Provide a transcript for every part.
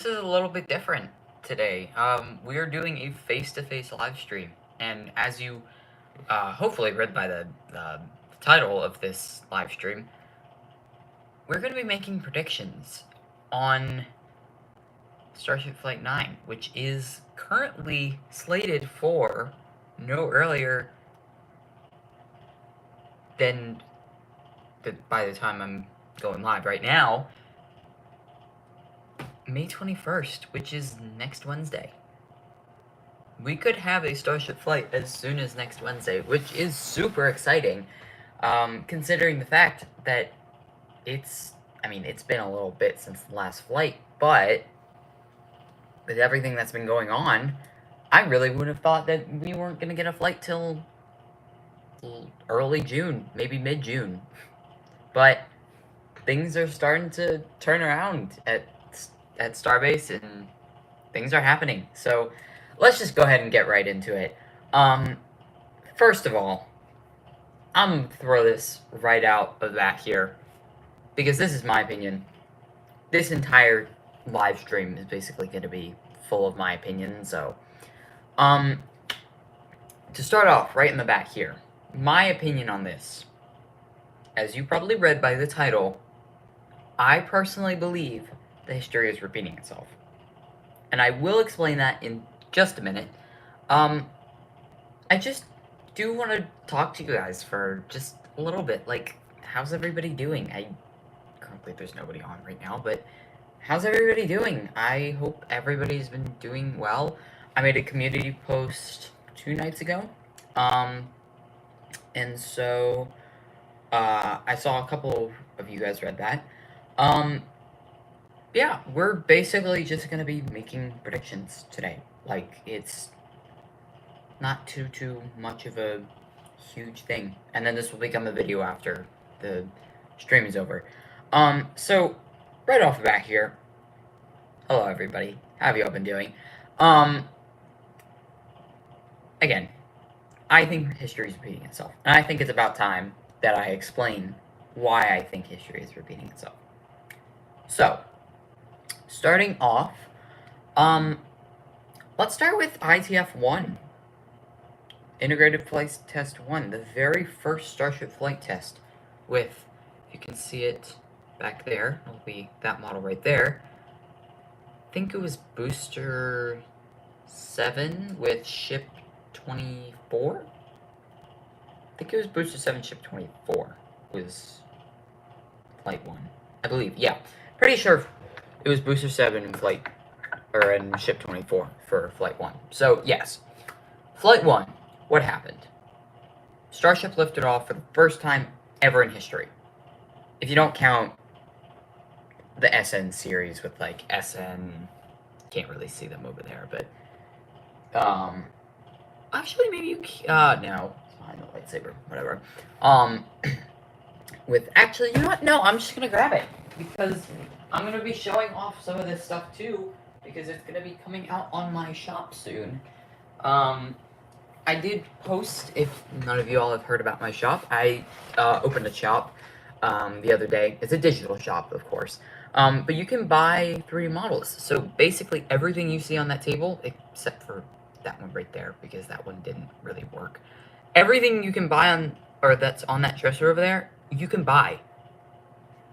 This is a little bit different today. We are doing a face-to-face live stream, and as you hopefully read by the title of this live stream, we're going to be making predictions on Starship Flight 9, which is currently slated for no earlier than by the time I'm going live right now, May 21st, which is next Wednesday. We could have a Starship flight as soon as next Wednesday, which is super exciting, considering the fact that it's been a little bit since the last flight, but with everything that's been going on, I really would have thought that we weren't going to get a flight till early June, maybe mid-June. But things are starting to turn around at Starbase, and things are happening. So let's just go ahead and get right into it. First of all, I'm gonna throw this right out of that here, because this is my opinion. This entire live stream is basically going to be full of my opinion, so to start off right in the back here, my opinion on this, as you probably read by the title, I personally believe the history is repeating itself, and I will explain that in just a minute. I just do want to talk to you guys for just a little bit. Like, how's everybody doing? Currently there's nobody on right now, but how's everybody doing? I hope everybody's been doing well. I made a community post 2 nights ago, and so I saw a couple of you guys read that. Yeah, we're basically just gonna be making predictions today. Like, it's not too much of a huge thing, and then this will become a video after the stream is over. So right off the bat here, hello everybody, how have y'all been doing? Again, I think history is repeating itself, and I think it's about time that I explain why I think history is repeating itself. So, starting off, let's start with ITF-1. Integrated Flight Test 1, the very first Starship flight test with, you can see it back there, it'll be that model right there. I think it was Booster 7 with Ship 24? I think it was Booster 7 Ship 24 was Flight 1. I believe, yeah. Pretty sure it was Booster 7 in Flight, or in Ship 24 for Flight 1. So, yes. Flight 1. What happened? Starship lifted off for the first time ever in history. If you don't count the SN series with, like, SN... Can't really see them over there, but... Actually, maybe you... no. Behind the lightsaber. Whatever. Actually, you know what? No, I'm just gonna grab it. Because I'm gonna be showing off some of this stuff, too. Because it's gonna be coming out on my shop soon. I did post, if none of you all have heard about my shop, I opened a shop the other day. It's a digital shop, of course, but you can buy 3D models. So basically everything you see on that table, except for that one right there, because that one didn't really work. Everything you can buy on, or that's on that dresser over there, you can buy.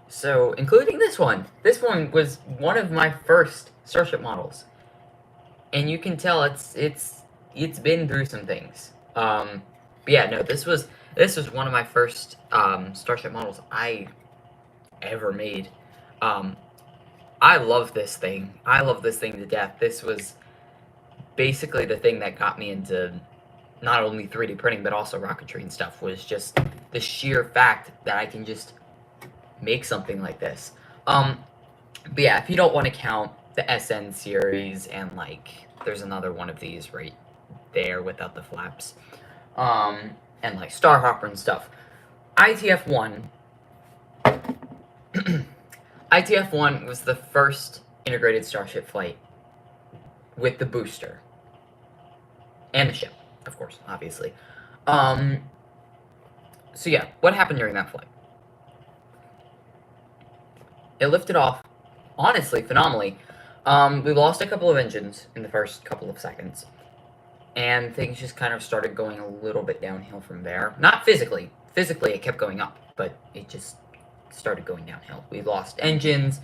So, including this one. This one was one of my first Starship models. And you can tell it's been through some things. But yeah, no, this was one of my first Starship models I ever made. I love this thing. I love this thing to death. This was basically the thing that got me into not only 3D printing but also rocketry and stuff, was just the sheer fact that I can just make something like this. But yeah, if you don't want to count the SN series and, like, there's another one of these right there without the flaps, and like Starhopper and stuff. ITF-1 ITF-1 was the first integrated Starship flight with the booster and the ship, of course, obviously. So yeah, what happened during that flight? It lifted off, honestly, phenomenally. We lost a couple of engines in the first couple of seconds, and things just kind of started going a little bit downhill from there. Not physically. Physically, it kept going up, but it just started going downhill. We lost engines,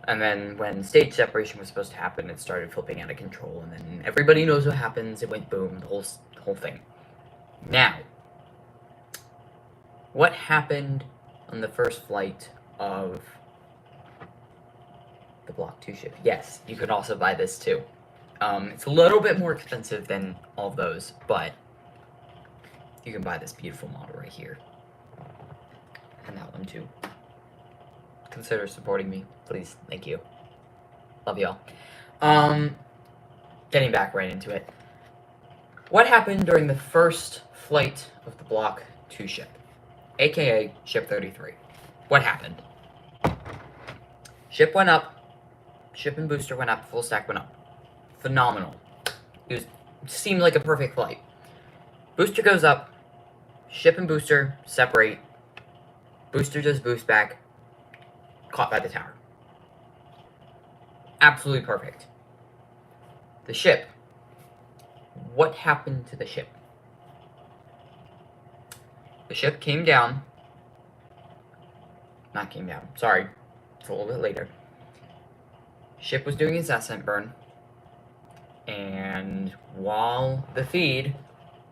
and then when stage separation was supposed to happen, it started flipping out of control, and then everybody knows what happens. It went boom, the whole thing. Now, what happened on the first flight of the Block 2 ship? Yes, you can also buy this too. It's a little bit more expensive than all of those, but you can buy this beautiful model right here. And that one too. Consider supporting me, please. Thank you. Love y'all. Getting back right into it. What happened during the first flight of the Block 2 ship? AKA Ship 33. What happened? Ship went up. Ship and booster went up. Full stack went up. Phenomenal. It seemed like a perfect flight. Booster goes up. Ship and booster separate. Booster does boost back. Caught by the tower. Absolutely perfect. The ship. What happened to the ship? The ship came down. Not came down. Sorry. It's a little bit later. Ship was doing its ascent burn. And while the feed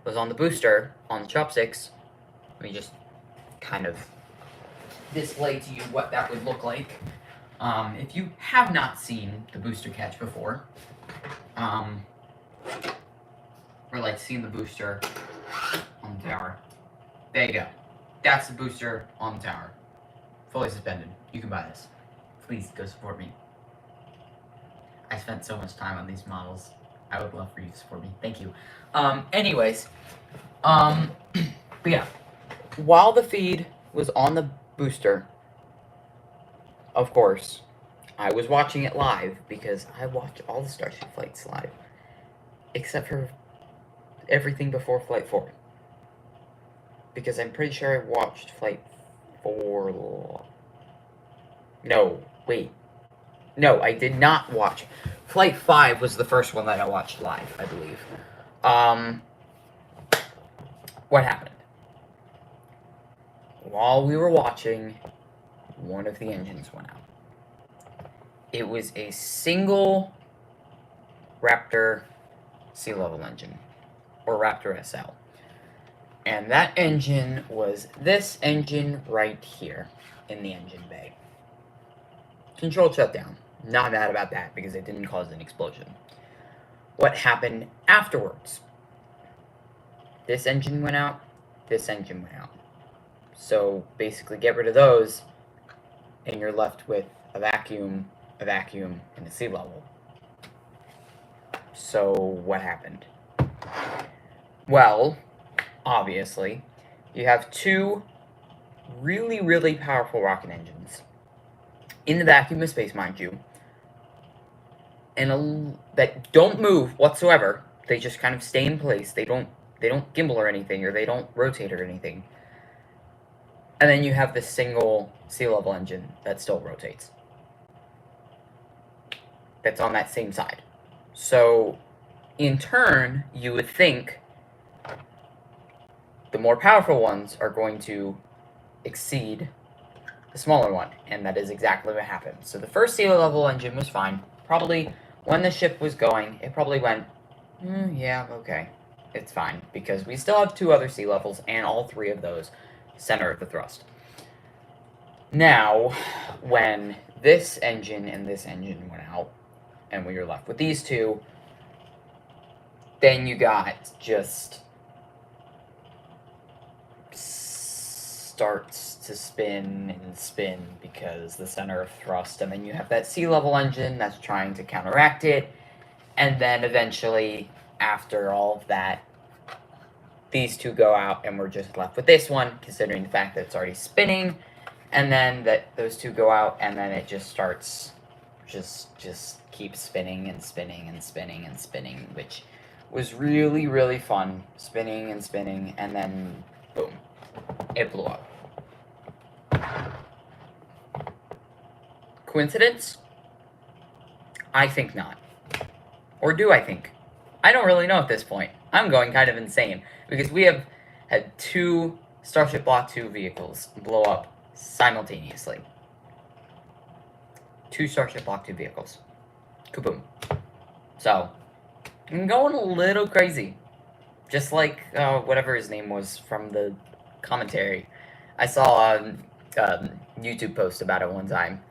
was on the booster, on the chopsticks, let me just kind of display to you what that would look like. If you have not seen the booster catch before, or like seen the booster on the tower, there you go. That's the booster on the tower. Fully suspended. You can buy this. Please go support me. I spent so much time on these models. I would love for you to support me. Thank you. Anyways, but yeah, while the feed was on the booster, of course, I was watching it live because I watch all the Starship flights live, except for everything before Flight 4. Because I'm pretty sure I watched Flight 4. No, wait. No, I did not watch. Flight 5 was the first one that I watched live, I believe. What happened? While we were watching, one of the engines went out. It was a single Raptor sea level engine, or Raptor SL. And that engine was this engine right here in the engine bay. Controlled shutdown. Not mad about that because it didn't cause an explosion. What happened afterwards? This engine went out, this engine went out. So basically get rid of those and you're left with a vacuum, and a sea level. So what happened? Well, obviously, you have two really, really powerful rocket engines in the vacuum of space, mind you, and that don't move whatsoever. They just kind of stay in place. They don't gimbal or anything, or they don't rotate or anything. And then you have this single sea level engine that still rotates. That's on that same side. So, in turn, you would think the more powerful ones are going to exceed the smaller one, and that is exactly what happened. So the first sea level engine was fine. Probably, when the ship was going, it probably went, yeah, okay, it's fine, because we still have two other sea levels, and all three of those center of the thrust. Now, when this engine and this engine went out, and we were left with these two, then you got just starts to spin and spin because the center of thrust, and then you have that sea level engine that's trying to counteract it, and then eventually, after all of that, these two go out, and we're just left with this one, considering the fact that it's already spinning, and then that those two go out, and then it just starts, just keeps spinning and spinning and spinning and spinning, which was really, really fun, spinning and spinning, and then, boom, it blew up. Coincidence? I think not. Or do I think? I don't really know at this point. I'm going kind of insane, because we have had 2 Starship Block 2 vehicles blow up simultaneously. 2 Starship Block 2 vehicles. Kaboom. So, I'm going a little crazy. Just like, whatever his name was from the commentary. I saw a YouTube post about it one time.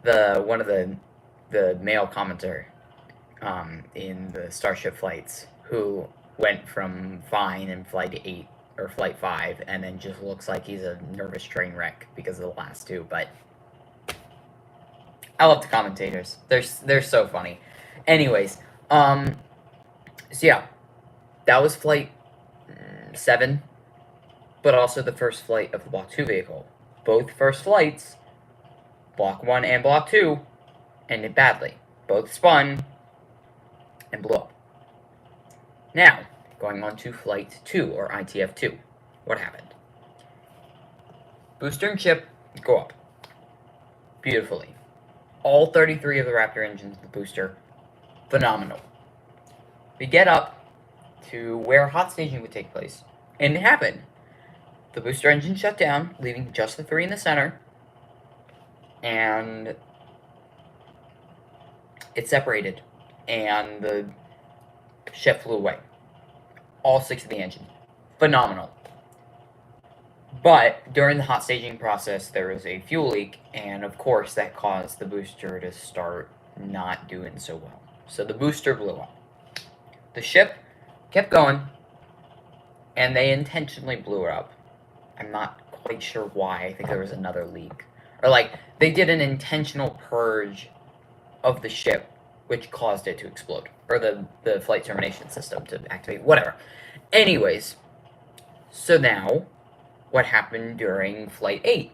One of the male commenter in the Starship flights who went from fine in Flight 8 or Flight 5 and then just looks like he's a nervous train wreck because of the last 2, but I love the commentators. They're so funny. Anyways, so yeah, that was Flight 7, but also the first flight of the Block 2 vehicle. Both first flights, Block 1 and Block 2, ended badly. Both spun and blew up. Now, going on to Flight 2, or ITF-2. What happened? Booster and ship go up beautifully. All 33 of the Raptor engines, the booster, phenomenal. We get up to where hot staging would take place, and it happened. The booster engine shut down, leaving just the 3 in the center, and it separated, and the ship flew away. All 6 of the engine. Phenomenal. But during the hot staging process, there was a fuel leak, and of course that caused the booster to start not doing so well. So the booster blew up. The ship kept going, and they intentionally blew it up. I'm not quite sure why. I think there was another leak. Or, like, they did an intentional purge of the ship, which caused it to explode. Or the flight termination system to activate, whatever. Anyways, so now, what happened during Flight 8?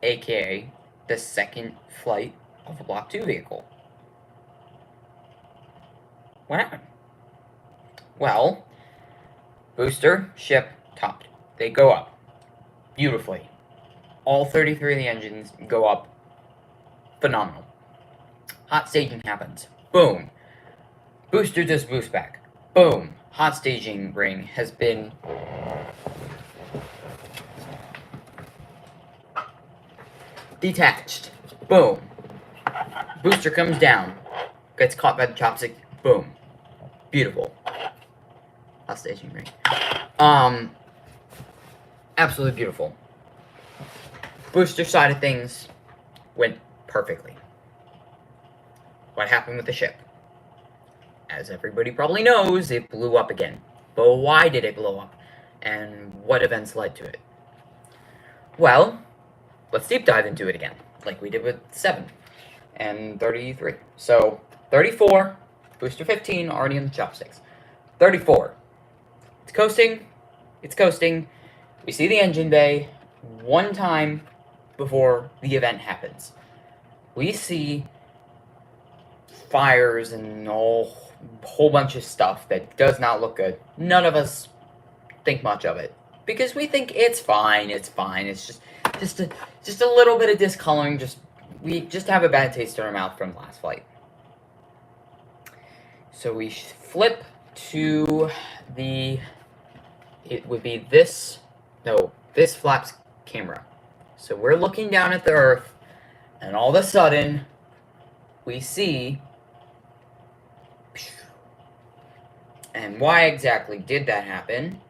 AKA, the second flight of a Block 2 vehicle. What happened? Well, booster, ship, topped. They go up beautifully. All 33 of the engines go up. Phenomenal. Hot staging happens. Boom. Booster does boost back. Boom. Hot staging ring has been detached. Boom. Booster comes down. Gets caught by the chopstick. Boom. Beautiful. Hot staging ring. Absolutely beautiful. Booster side of things went perfectly. What happened with the ship? As everybody probably knows, it blew up again. But why did it blow up? And what events led to it? Well, let's deep dive into it again, like we did with 7 and 33. So, 34, booster 15, already in the chopsticks. 34. It's coasting. It's coasting. We see the engine bay one time before the event happens. We see fires and a whole bunch of stuff that does not look good. None of us think much of it because we think it's fine. It's fine. It's just a little bit of discoloring. We just have a bad taste in our mouth from last flight. So we flip to it would be this flaps camera. So we're looking down at the Earth, and all of a sudden, we see, and why exactly did that happen?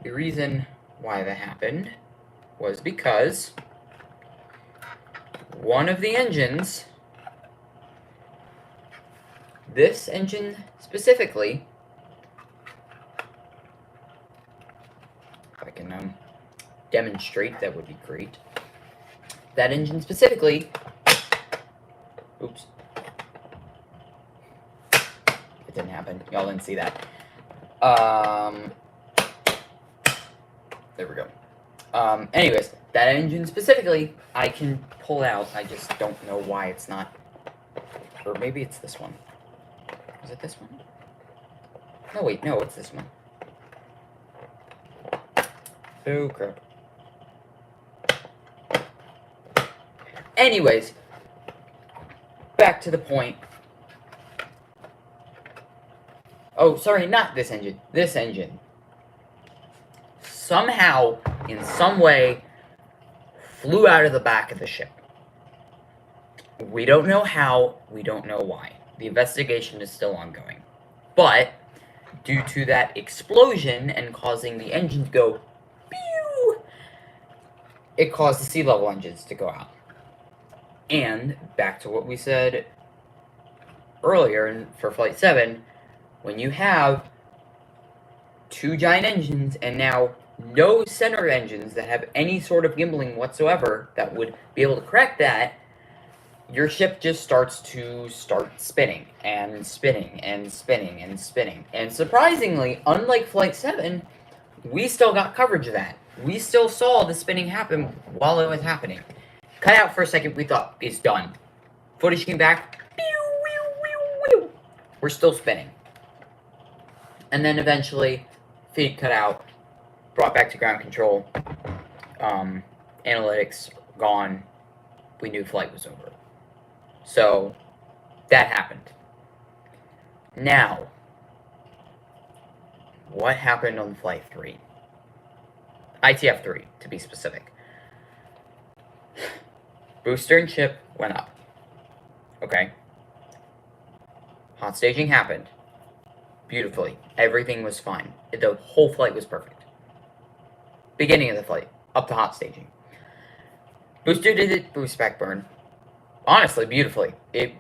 The reason why that happened was because one of the engines, this engine specifically, if I can demonstrate, that would be great. That engine specifically, oops, it didn't happen. Y'all didn't see that. There we go. Anyways, that engine specifically, I can pull out. I just don't know why it's not. Or maybe it's this one. Is it this one? No, wait, no, it's this one. Oh, crap. Anyways, back to the point. Oh, sorry, not this engine. This engine. Somehow, in some way, flew out of the back of the ship. We don't know how, we don't know why. The investigation is still ongoing. But, due to that explosion and causing the engine to go pew, it caused the sea level engines to go out. And, back to what we said earlier for Flight 7, when you have two giant engines and now no center engines that have any sort of gimbaling whatsoever that would be able to correct that, your ship just starts spinning and spinning and spinning and spinning. And surprisingly, unlike Flight 7, we still got coverage of that. We still saw the spinning happen while it was happening. Cut out for a second, we thought, it's done. Footage came back, we're still spinning. And then eventually, feed cut out, brought back to ground control, analytics gone, we knew flight was over. So, that happened. Now, what happened on Flight 3? ITF 3, to be specific. Booster and ship went up. Okay. Hot staging happened. Beautifully. Everything was fine. The whole flight was perfect. Beginning of the flight, up to hot staging. Booster did it, boost back burn. Honestly, beautifully. It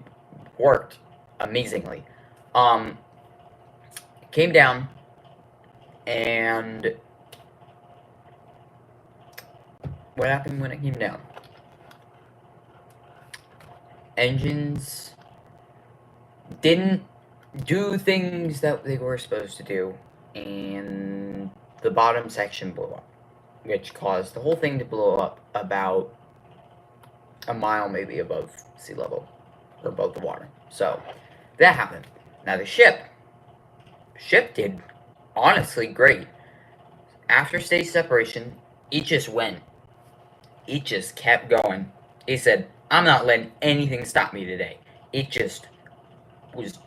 worked amazingly. Came down, and what happened when it came down? Engines didn't do things that they were supposed to do, and the bottom section blew up, which caused the whole thing to blow up about a mile maybe above sea level, or above the water. So, that happened. Now the ship did honestly great. After stage separation, it just went. It just kept going. It said, I'm not letting anything stop me today. It just was,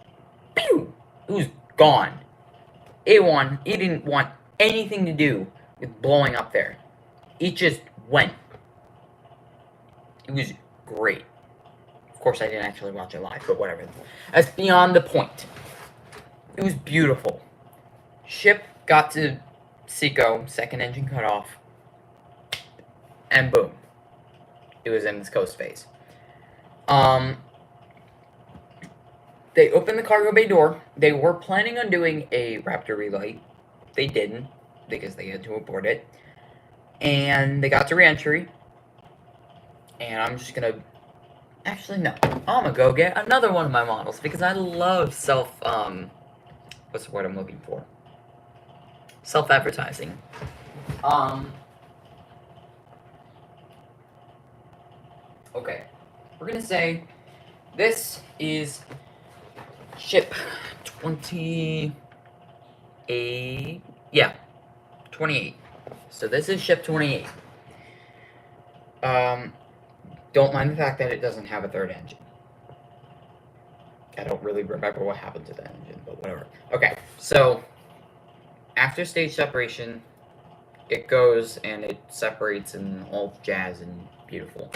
pew! It was gone. It didn't want anything to do with blowing up there. It just went. It was great. Of course, I didn't actually watch it live, but whatever. That's beyond the point. It was beautiful. Ship got to Seco, second engine cut off, and boom. It was in its coast phase. They opened the cargo bay door. They were planning on doing a Raptor relight. They didn't, because they had to abort it. And they got to re-entry. And I'm just gonna... Actually, no. I'm gonna go get another one of my models, because I love what's the word I'm looking for? Self-advertising. Okay. We're gonna say this is ship 28. Yeah, 28. So this is ship 28. Don't mind the fact that it doesn't have a third engine. I don't really remember what happened to that engine, but whatever. Okay, so after stage separation, it goes and it separates and all jazz and beautiful.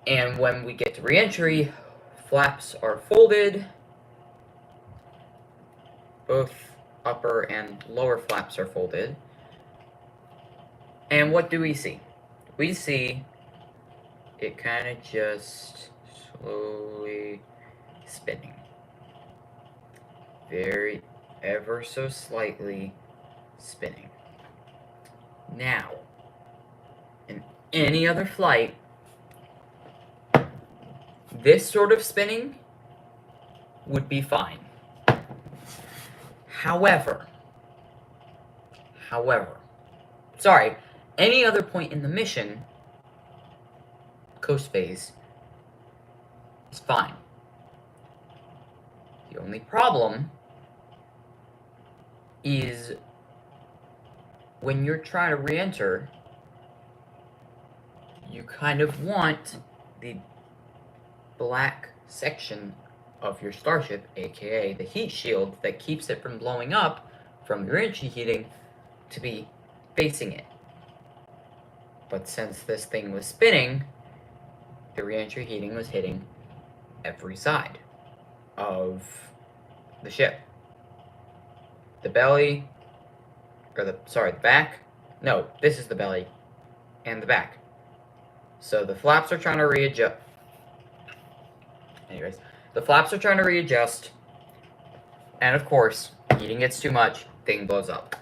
And when we get to re-entry, flaps are folded. Both upper and lower flaps are folded. And what do we see? We see it kind of just slowly spinning. Very, ever so slightly spinning. Now, in any other flight, this sort of spinning would be fine. However, any other point in the mission, coast phase, is fine. The only problem is when you're trying to re-enter, you kind of want the black section of your starship, aka the heat shield that keeps it from blowing up from the reentry heating, to be facing it. But since this thing was spinning, the reentry heating was hitting every side of the ship. The belly, the back. No, this is the belly and the back. So the flaps are trying to readjust. Anyways, the flaps are trying to readjust. And of course, heating gets too much, thing blows up.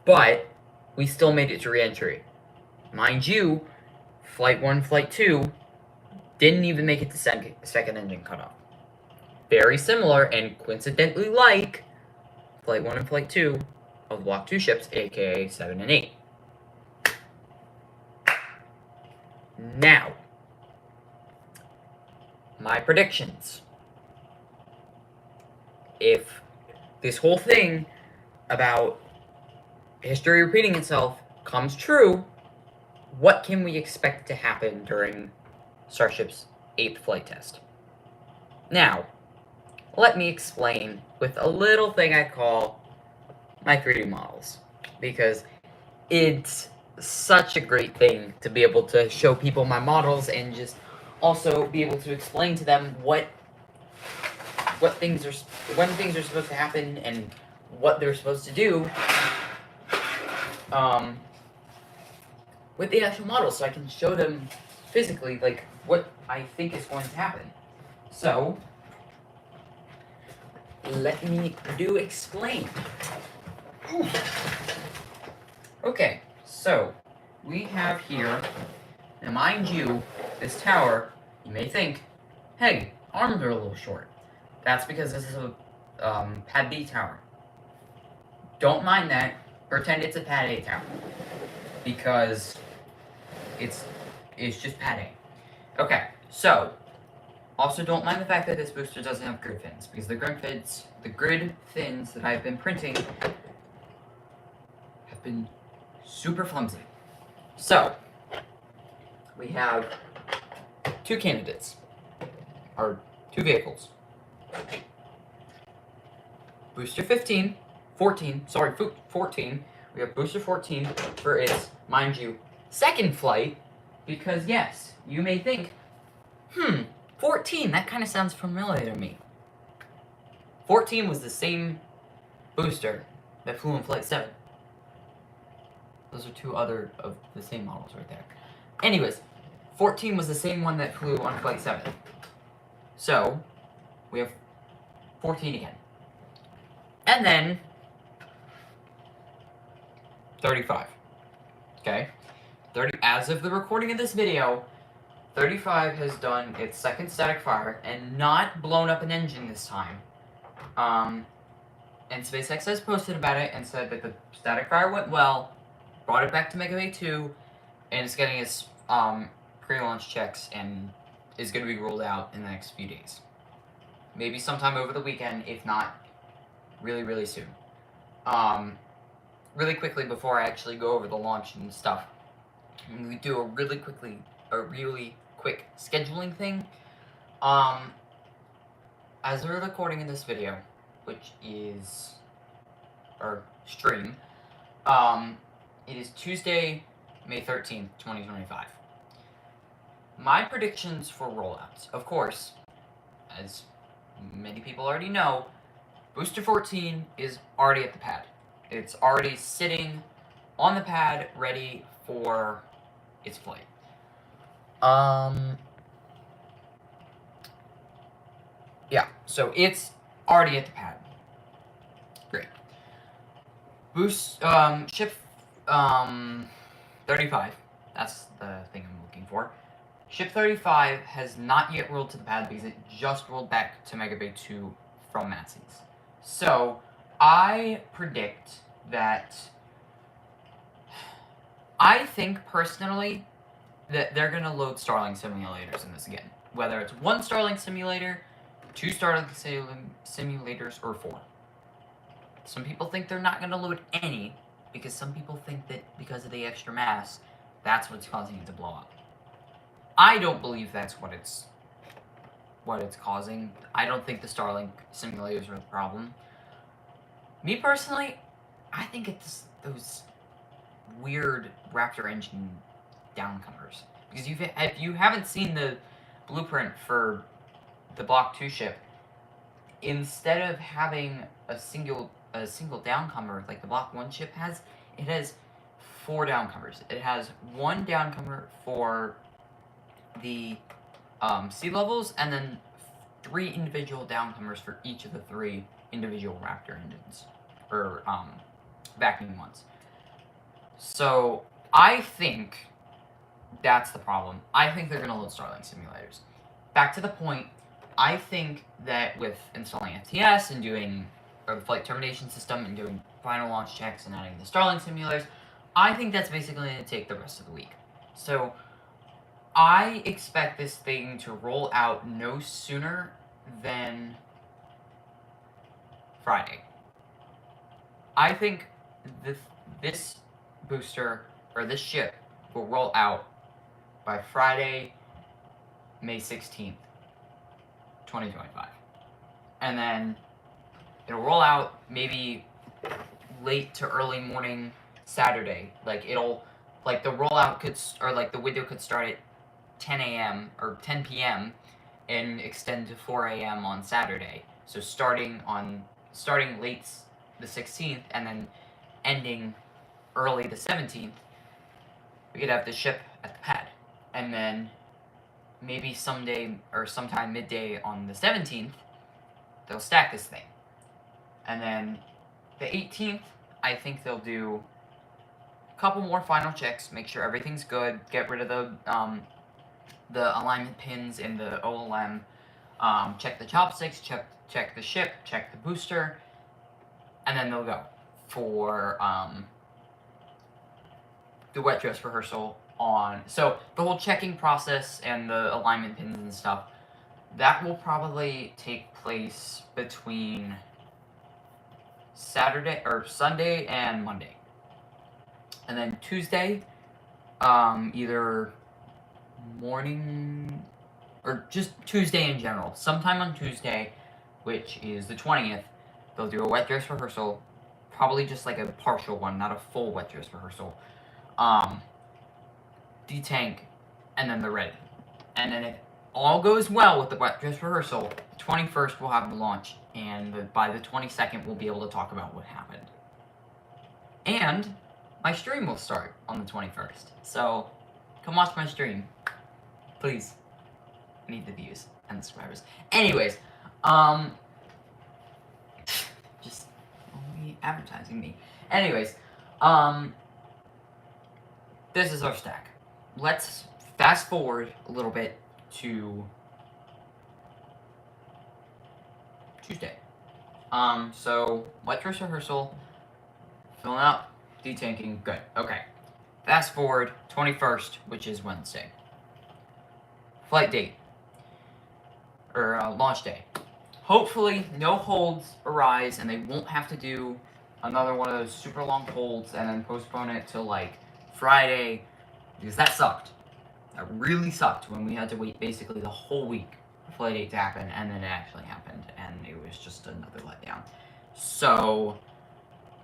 But we still made it to reentry. Mind you, Flight 1, Flight 2 didn't even make it to second engine cutoff. Very similar and coincidentally like Flight 1 and Flight 2 of Block 2 ships, aka 7 and 8. Now, my predictions. If this whole thing about history repeating itself comes true, what can we expect to happen during Starship's 8th flight test? Now, let me explain with a little thing I call my 3D models, because it's such a great thing to be able to show people my models and just also be able to explain to them when things are supposed to happen and what they're supposed to do with the actual models, so I can show them physically like what I think is going to happen. So let me explain. Okay, so we have here, now mind you, this tower, you may think, hey, arms are a little short. That's because this is a Pad B tower. Don't mind that. Pretend it's a Pad A tower. Because it's just Pad A. Okay, so also don't mind the fact that this booster doesn't have grid fins, because the grid fins that I've been printing have been super flimsy. So we have two candidates, or two vehicles. Booster 14. We have Booster 14 for its, mind you, second flight, because yes, you may think, 14, that kind of sounds familiar to me. 14 was the same booster that flew in Flight 7. Those are two other of the same models right there. Anyways, 14 was the same one that flew on Flight 7. So, we have 14 again. And then 35. Okay? As of the recording of this video, 35 has done its second static fire and not blown up an engine this time. And SpaceX has posted about it and said that the static fire went well, brought it back to Mega Bay 2, and it's getting its pre-launch checks and is going to be rolled out in the next few days. Maybe sometime over the weekend, if not really, really soon. Really quickly, before I actually go over the launch and stuff, I'm going to do a really quick scheduling thing. As we're recording in this video, which is, or stream, it is Tuesday, May 13th, 2025. My predictions for rollouts, of course, as many people already know, Booster 14 is already at the pad. It's already sitting on the pad, ready for its flight. Yeah, so it's already at the pad. Great. Ship, 35. That's the thing I'm looking for. Ship 35 has not yet rolled to the pad because it just rolled back to Mega Bay 2 from Massey's. So, I predict that... I think, personally, that they're going to load Starlink simulators in this again. Whether it's one Starlink simulator, two Starlink simulators, or four. Some people think they're not going to load any, because some people think that because of the extra mass, that's what's causing it to blow up. I don't believe that's what it's what it's causing. I don't think the Starlink simulators are the problem. Me personally, I think it's those weird Raptor engine downcomers. Because if you haven't seen the blueprint for the Block 2 ship, instead of having a single downcomer like the Block 1 ship has, it has 4 downcomers. It has 1 downcomer for the sea levels, and then 3 individual downcomers for each of the 3 individual Raptor engines, or vacuum ones. So I think that's the problem. I think they're going to load Starlink simulators. Back to the point, I think that with installing FTS and doing the flight termination system and doing final launch checks and adding the Starlink simulators, I think that's basically going to take the rest of the week. So I expect this thing to roll out no sooner than Friday. I think this booster, or this ship, will roll out by Friday, May 16th, 2025. And then it'll roll out maybe late to early morning Saturday. Like the rollout could, or like the window could start at 10 a.m. or 10 p.m. and extend to 4 a.m. on Saturday. So starting late the 16th and then ending early the 17th, we could have the ship at the pad. And then maybe someday or sometime midday on the 17th, they'll stack this thing. And then the 18th, I think they'll do a couple more final checks, make sure everything's good, get rid of the alignment pins in the OLM, check the chopsticks, check the ship, check the booster, and then they'll go for the wet dress rehearsal on. So the whole checking process and the alignment pins and stuff, that will probably take place between Sunday and Monday. And then Tuesday, either morning or just Tuesday in general. Sometime on Tuesday, which is the 20th, they'll do a wet dress rehearsal. Probably just like a partial one, not a full wet dress rehearsal. Detank, and then they're ready. And then if all goes well with the wet dress rehearsal, the 21st we'll have the launch, and by the 22nd we'll be able to talk about what happened. And my stream will start on the 21st. So come watch my stream. Please. I need the views and the subscribers. Anyways, just only advertising me. Anyways, this is our stack. Let's fast forward a little bit to Tuesday. So wet dress rehearsal, filling up, detanking, good. Okay. Fast forward 21st, which is Wednesday. Flight date, or launch day. Hopefully no holds arise and they won't have to do another one of those super long holds and then postpone it to like Friday, because that sucked. That really sucked when we had to wait basically the whole week for flight date to happen, and then it actually happened, and it was just another letdown. So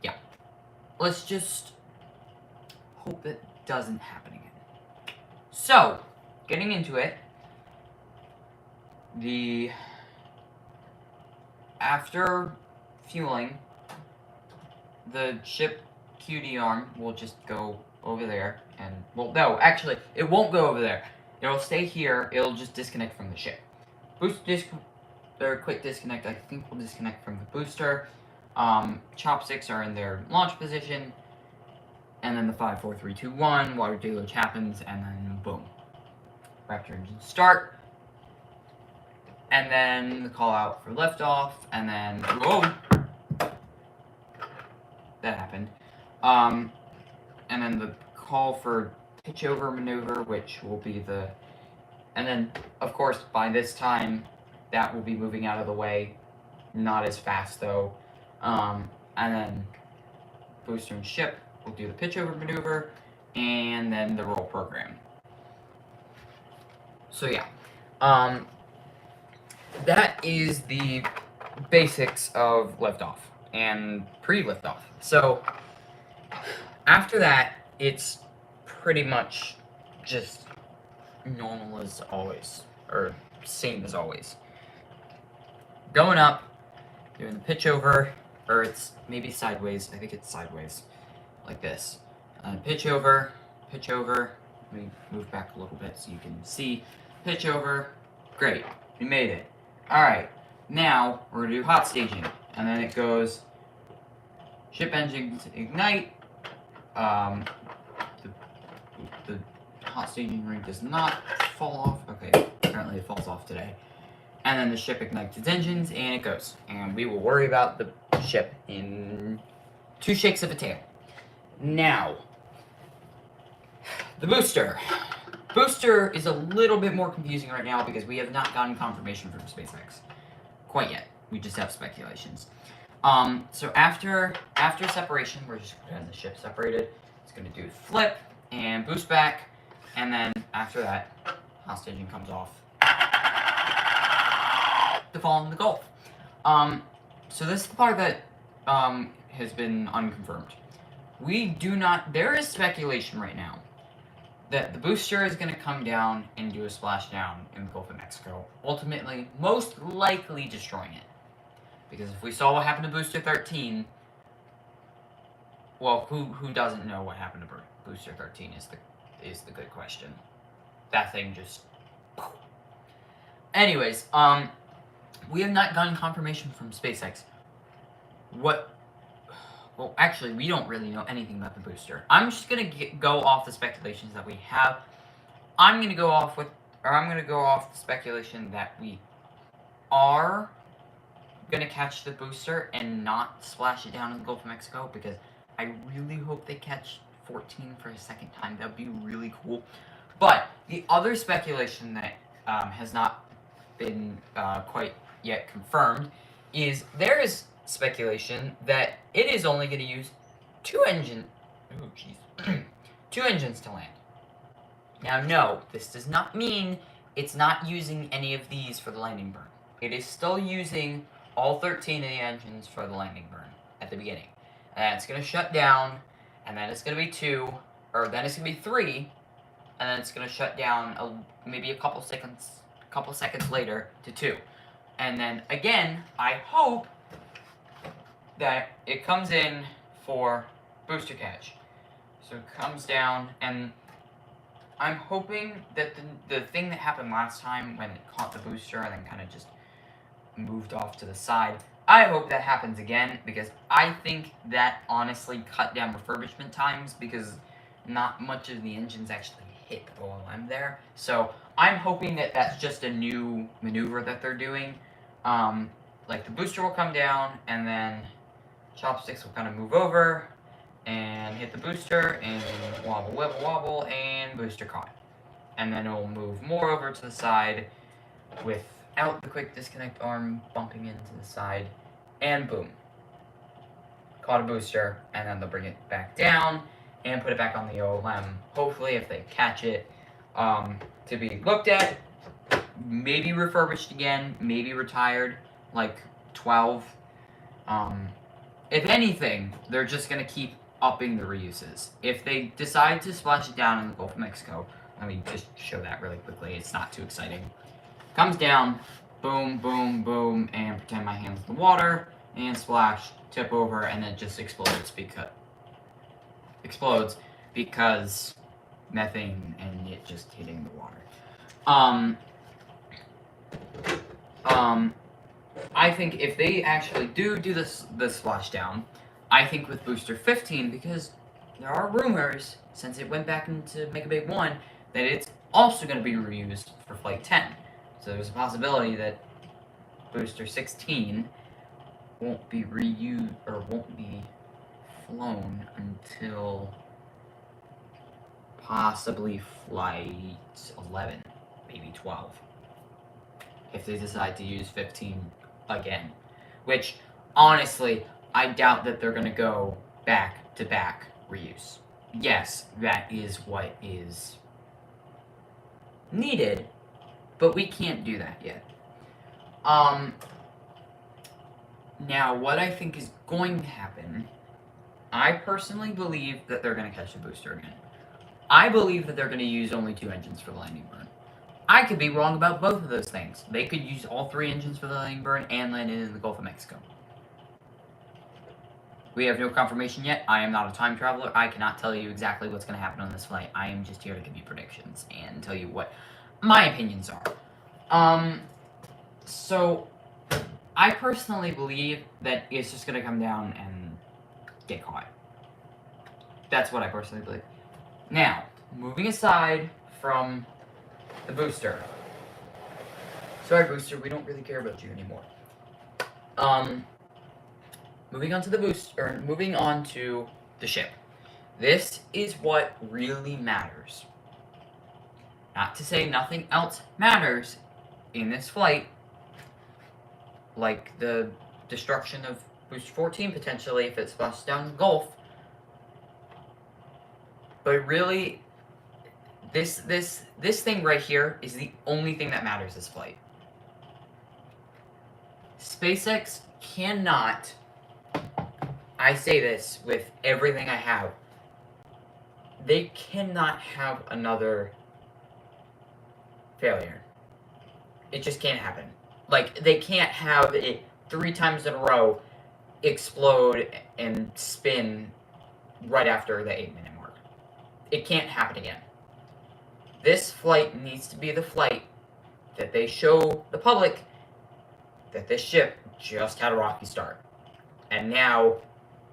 yeah, let's just hope that doesn't happen again. So getting into it, after fueling, the ship QD arm will just go over there, and well, no, actually, it won't go over there. It'll stay here. It'll just disconnect from the ship. Quick disconnect. I think will disconnect from the booster. Chopsticks are in their launch position, and then the 5, 4, 3, 2, 1 water deluge happens, and then boom, Raptor engines start. And then the call out for liftoff, and then whoa, that happened. And then the call for pitch over maneuver, which will be and then of course by this time that will be moving out of the way, not as fast though. And then booster and ship will do the pitch over maneuver, and then the roll program. So yeah. that is the basics of liftoff and pre-liftoff. So after that, it's pretty much just normal as always, or same as always. Going up, doing the pitch over, or it's maybe sideways. I think it's sideways, like this. Pitch over. Let me move back a little bit so you can see. Pitch over. Great, we made it. All right, now we're gonna do hot staging, and then it goes ship engines ignite. The hot staging ring does not fall off. Okay, apparently it falls off today. And then the ship ignites its engines, and it goes. And we will worry about the ship in 2 shakes of a tail. Now, the booster. Booster is a little bit more confusing right now because we have not gotten confirmation from SpaceX quite yet. We just have speculations. So after separation, we're just getting the ship separated. It's going to do flip and boost back, and then after that, hot staging comes off to fall in the Gulf. So this is the part that has been unconfirmed. There is speculation right now that the booster is going to come down and do a splashdown in the Gulf of Mexico, ultimately, most likely destroying it. Because if we saw what happened to Booster 13, well, who doesn't know what happened to Booster 13 is the good question. That thing just... Anyways, we have not gotten confirmation from SpaceX. Well, actually, we don't really know anything about the booster. I'm just gonna go off the speculations that we have. I'm gonna go off the speculation that we are gonna catch the booster and not splash it down in the Gulf of Mexico, because I really hope they catch 14 for a second time. That would be really cool. But the other speculation that has not been quite yet confirmed is there is speculation that it is only going to use 2 engines to land. Now, no, this does not mean it's not using any of these for the landing burn. It is still using all 13 of the engines for the landing burn at the beginning. And it's going to shut down, and then it's going to be 2, or then it's going to be 3, and then it's going to shut down maybe a couple seconds later to 2. And then, again, I hope that it comes in for booster catch. So it comes down, and I'm hoping that the thing that happened last time when it caught the booster and then kind of just moved off to the side, I hope that happens again, because I think that honestly cut down refurbishment times, because not much of the engines actually hit OLM there. So I'm hoping that that's just a new maneuver that they're doing. Like the booster will come down, and then chopsticks will kind of move over and hit the booster, and wobble, wobble, wobble, and booster caught. And then it will move more over to the side without the quick disconnect arm bumping into the side, and boom. Caught a booster, and then they'll bring it back down and put it back on the OLM. Hopefully, if they catch it, to be looked at, maybe refurbished again, maybe retired, like 12. If anything, they're just going to keep upping the reuses. If they decide to splash it down in the Gulf of Mexico, let me just show that really quickly. It's not too exciting. Comes down, boom, boom, boom, and pretend my hand's in the water, and splash, tip over, and then it just explodes because methane and it just hitting the water. I think if they actually do this splashdown, I think with Booster 15, because there are rumors, since it went back into Mega Bay 1, that it's also going to be reused for Flight 10. So there's a possibility that Booster 16 won't be reused, or won't be flown until possibly Flight 11, maybe 12. If they decide to use 15 again. Which, honestly, I doubt that they're going to go back-to-back reuse. Yes, that is what is needed, but we can't do that yet. Now, what I think is going to happen, I personally believe that they're going to catch the booster again. I believe that they're going to use only 2 engines for the landing burn. I could be wrong about both of those things. They could use all 3 engines for the landing burn and land in the Gulf of Mexico. We have no confirmation yet. I am not a time traveler. I cannot tell you exactly what's going to happen on this flight. I am just here to give you predictions and tell you what my opinions are. So I personally believe that it's just going to come down and get caught. That's what I personally believe. Now, moving aside from the booster. Sorry, booster, we don't really care about you anymore. Moving on to the booster, moving on to the ship. This is what really matters. Not to say nothing else matters in this flight, like the destruction of Booster 14 potentially if it splashes down the Gulf. But really, this thing right here is the only thing that matters this flight. SpaceX cannot, I say this with everything I have, they cannot have another failure. It just can't happen. Like, they can't have it 3 times in a row explode and spin right after the 8-minute mark. It can't happen again. This flight needs to be the flight that they show the public that this ship just had a rocky start. And now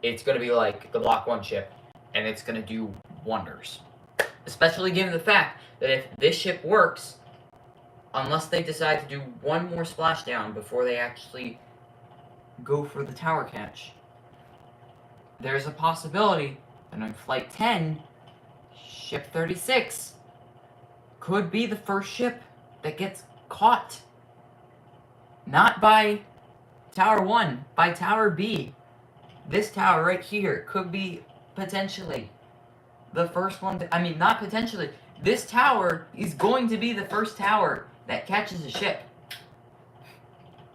it's going to be like the Block 1 ship, and it's going to do wonders. Especially given the fact that if this ship works, unless they decide to do one more splashdown before they actually go for the tower catch, there's a possibility that on Flight 10, Ship 36 could be the first ship that gets caught. Not by Tower 1, by Tower B. This tower right here could be potentially the first one to, I mean, not potentially. This tower is going to be the first tower that catches a ship.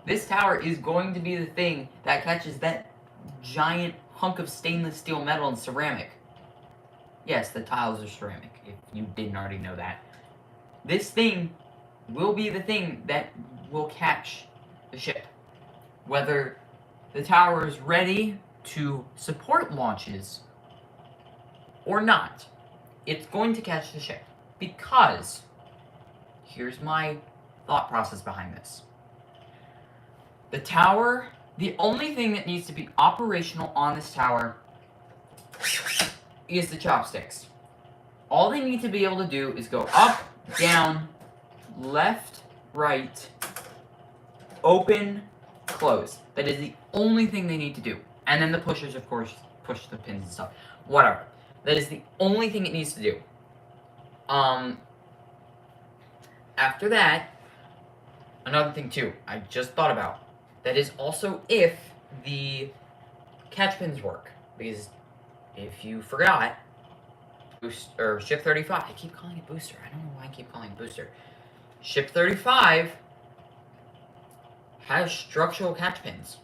This tower is going to be the thing that catches that giant hunk of stainless steel metal and ceramic. Yes, the tiles are ceramic, if you didn't already know that. This thing will be the thing that will catch the ship. Whether the tower is ready to support launches or not, it's going to catch the ship. Because, here's my thought process behind this. The tower, the only thing that needs to be operational on this tower is the chopsticks. All they need to be able to do is go up, down, left, right, open, close. That is the only thing they need to do. And then the pushers, of course, push the pins and stuff. Whatever. That is the only thing it needs to do. After that, another thing too, I just thought about. That is also if the catch pins work. Because if you forgot, Ship 35, I keep calling it Booster. I don't know why I keep calling it Booster. Ship 35 has structural catch pins.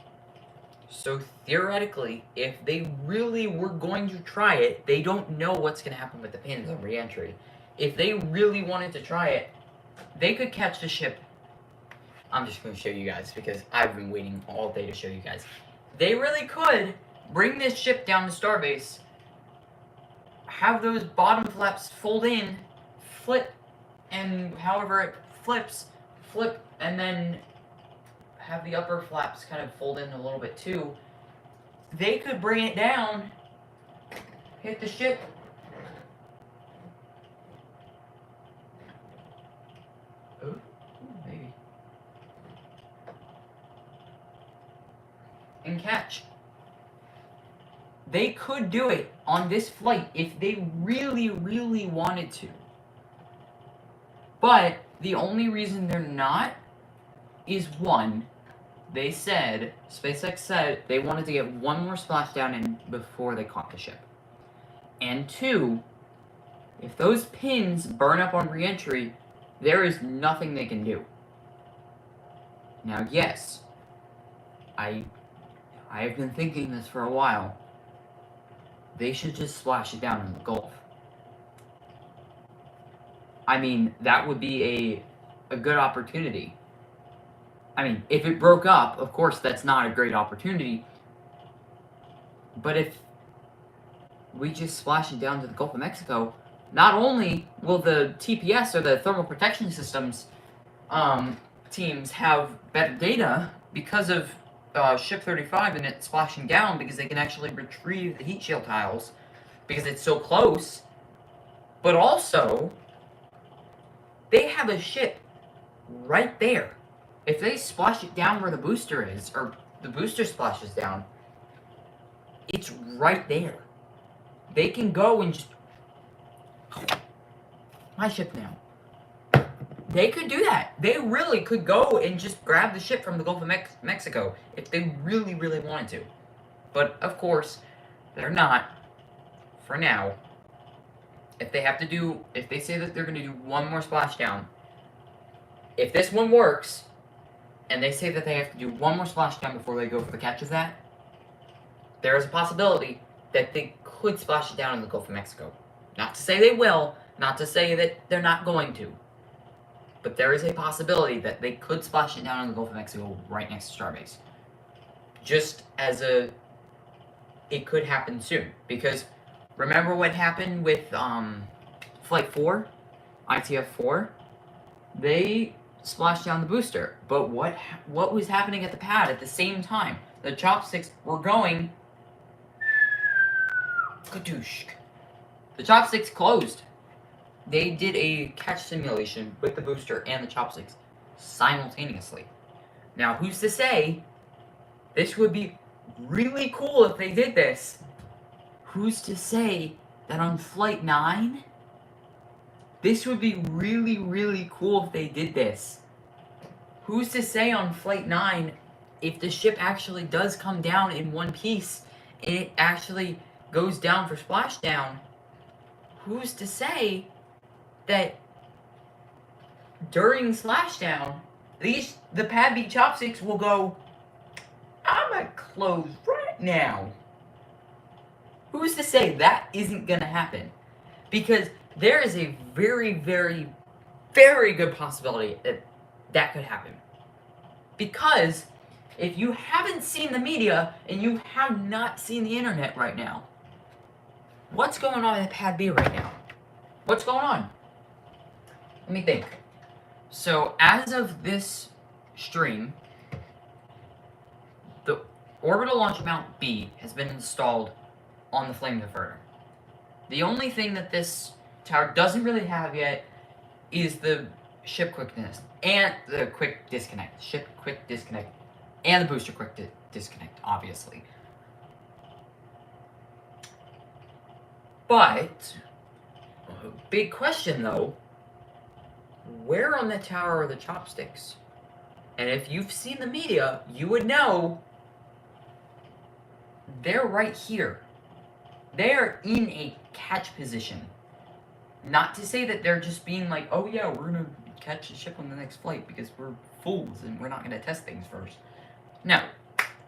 So theoretically, if they really were going to try it, they don't know what's going to happen with the pins on re-entry. If they really wanted to try it, they could catch the ship. I'm just going to show you guys because I've been waiting all day to show you guys. They really could bring this ship down to Starbase, have those bottom flaps fold in, flip, and however it flips, flip, and then have the upper flaps kind of fold in a little bit too. They could bring it down, hit the ship, maybe, and catch. They could do it on this flight if they really, really wanted to. But the only reason they're not is one, they said, SpaceX said they wanted to get one more splashdown in before they caught the ship. And two, if those pins burn up on re-entry, there is nothing they can do. Now, yes, I have been thinking this for a while. They should just splash it down in the Gulf. I mean, that would be a good opportunity. I mean, if it broke up, of course, that's not a great opportunity. But if we just splash it down to the Gulf of Mexico, not only will the TPS, or the thermal protection systems teams, have better data because of Ship 35 and it splashing down, because they can actually retrieve the heat shield tiles because it's so close, but also they have a ship right there. If they splash it down where the booster is, or the booster splashes down, it's right there. They can go and just... My ship now. They could do that. They really could go and just grab the ship from the Gulf of Mexico if they really, really wanted to. But, of course, they're not. For now. If they say that they're going to do one more splashdown, if this one works, and they say that they have to do one more splashdown before they go for the catch of that, there is a possibility that they could splash it down in the Gulf of Mexico. Not to say they will, not to say that they're not going to, but there is a possibility that they could splash it down in the Gulf of Mexico right next to Starbase. Just as it could happen soon. Because remember what happened with Flight 4, ITF-4? They splashed down the booster, but what was happening at the pad at the same time? The chopsticks were going... Kadoosh. The chopsticks closed. They did a catch simulation with the booster and the chopsticks simultaneously. Now, who's to say this would be really cool if they did this? Who's to say that on Flight 9, this would be really, really cool if they did this? Who's to say on Flight 9, if the ship actually does come down in one piece, and it actually goes down for splashdown, who's to say that during splashdown, the Pad B chopsticks will go, I'm gonna close right now. Who's to say that isn't gonna happen? Because there is a very, very, very good possibility that that could happen. Because if you haven't seen the media and you have not seen the internet right now, what's going on in Pad B right now? What's going on? Let me think. So, as of this stream, the Orbital Launch Mount B has been installed on the Flame Diverter. The only thing that this tower doesn't really have yet is the ship quickness and the quick disconnect. Ship quick disconnect and the booster quick disconnect, obviously. But, big question though, where on the tower are the chopsticks? And if you've seen the media, you would know they're right here. They're in a catch position. Not to say that they're just being like, oh yeah, we're gonna catch a ship on the next flight because we're fools and we're not gonna test things first. No,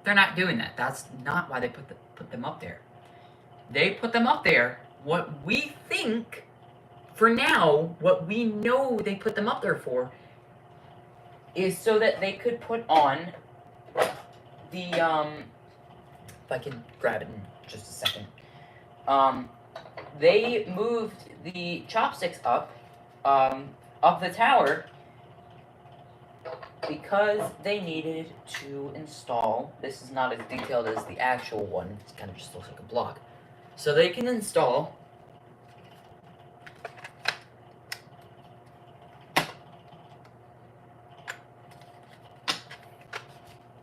they're not doing that. That's not why they put them up there. They put them up there, what we think, for now, what we know they put them up there for, is so that they could put on the, if I can grab it in just a second. They moved the chopsticks up the tower because they needed to install, this is not as detailed as the actual one, it kind of just looks like a block. So they can install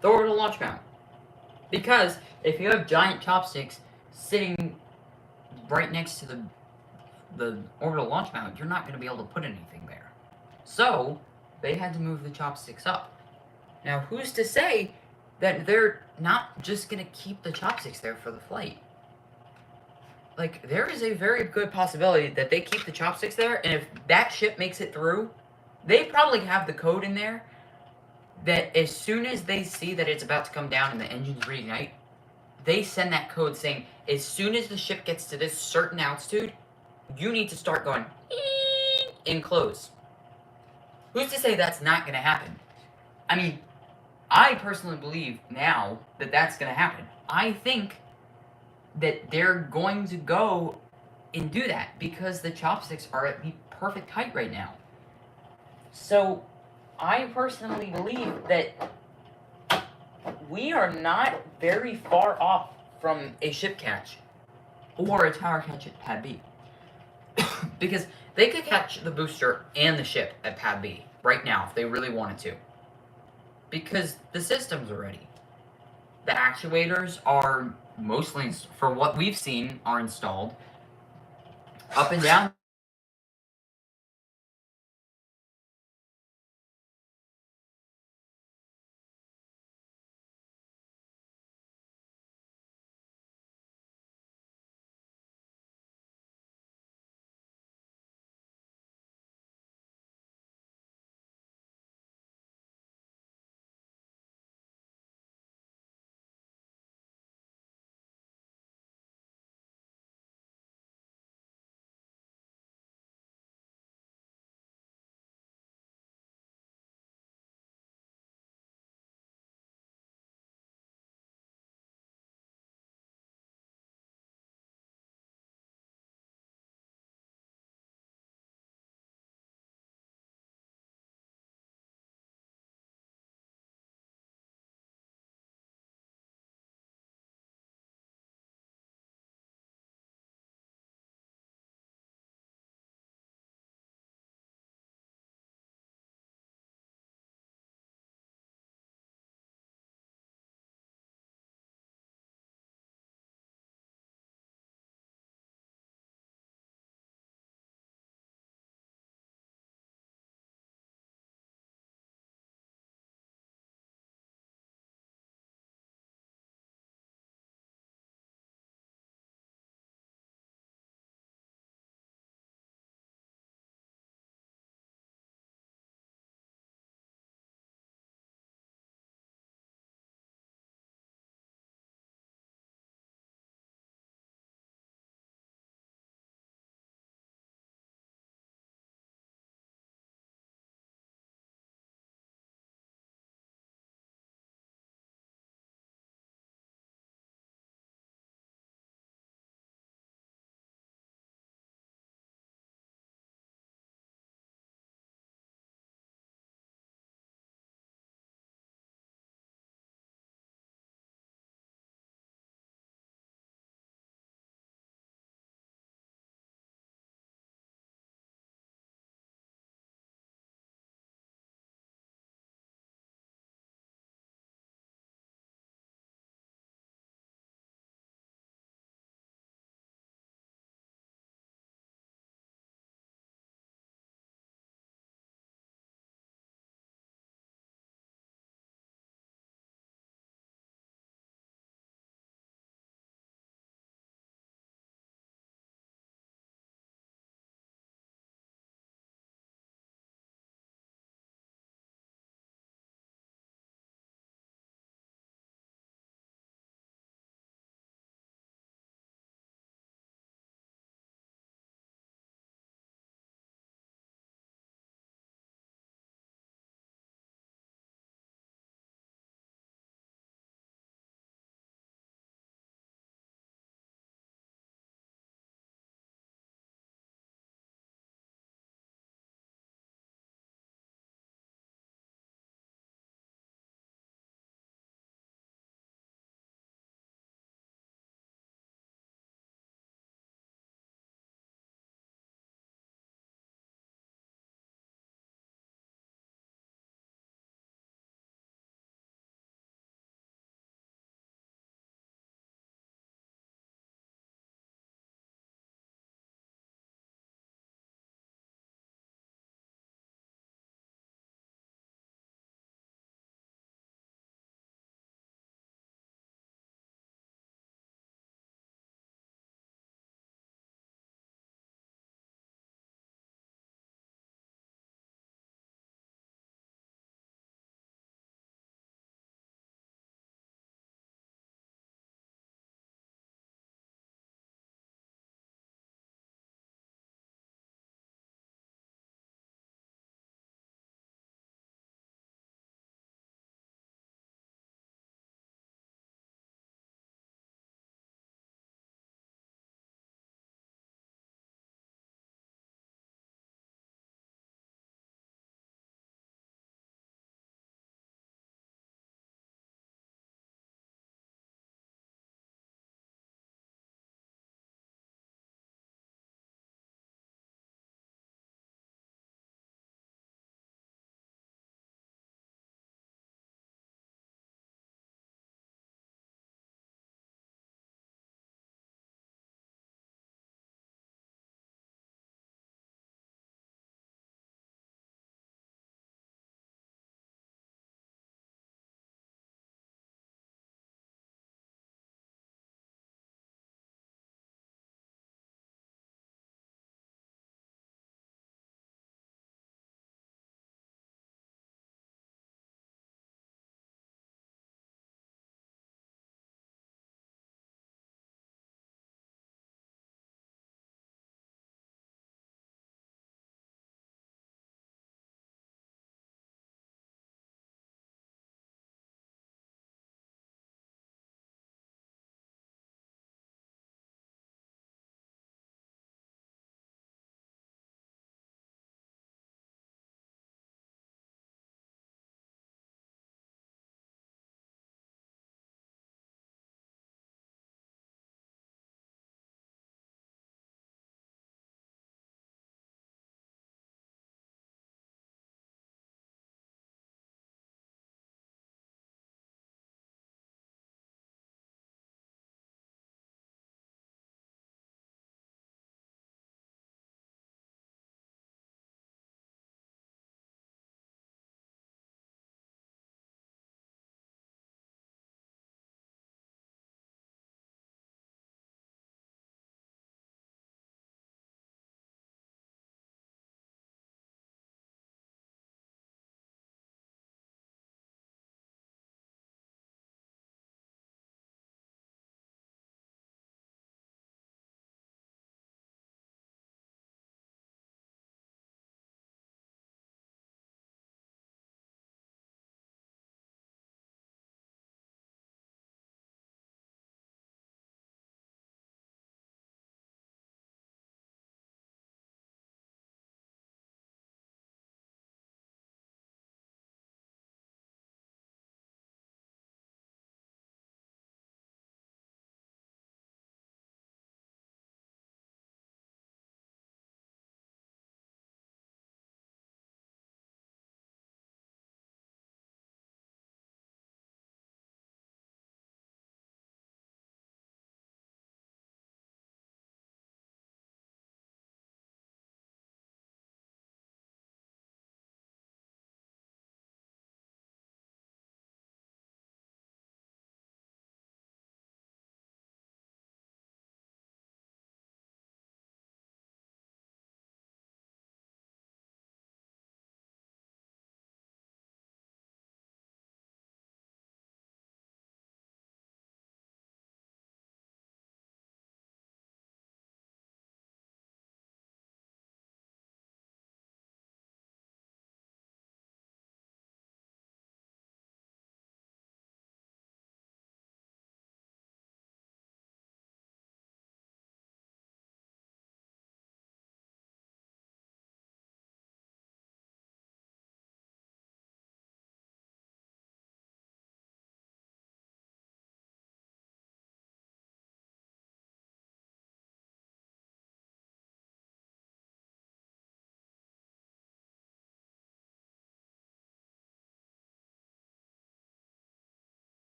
the orbital launch mount. Because if you have giant chopsticks sitting right next to the orbital launch mount, you're not going to be able to put anything there. So, they had to move the chopsticks up. Now, who's to say that they're not just going to keep the chopsticks there for the flight? Like, there is a very good possibility that they keep the chopsticks there, and if that ship makes it through, they probably have the code in there. that as soon as they see that it's about to come down and the engines reignite, they send that code saying, as soon as the ship gets to this certain altitude, you need to start going and close. Who's to say that's not going to happen? I mean, I personally believe now that that's going to happen. I think that they're going to go and do that because the chopsticks are at the perfect height right now. So, I personally believe that we are not very far off from a ship catch or a tower catch at Pad B. Because they could catch the booster and the ship at Pad B right now if they really wanted to. Because the systems are ready. The actuators are mostly, for what we've seen, are installed. Up and down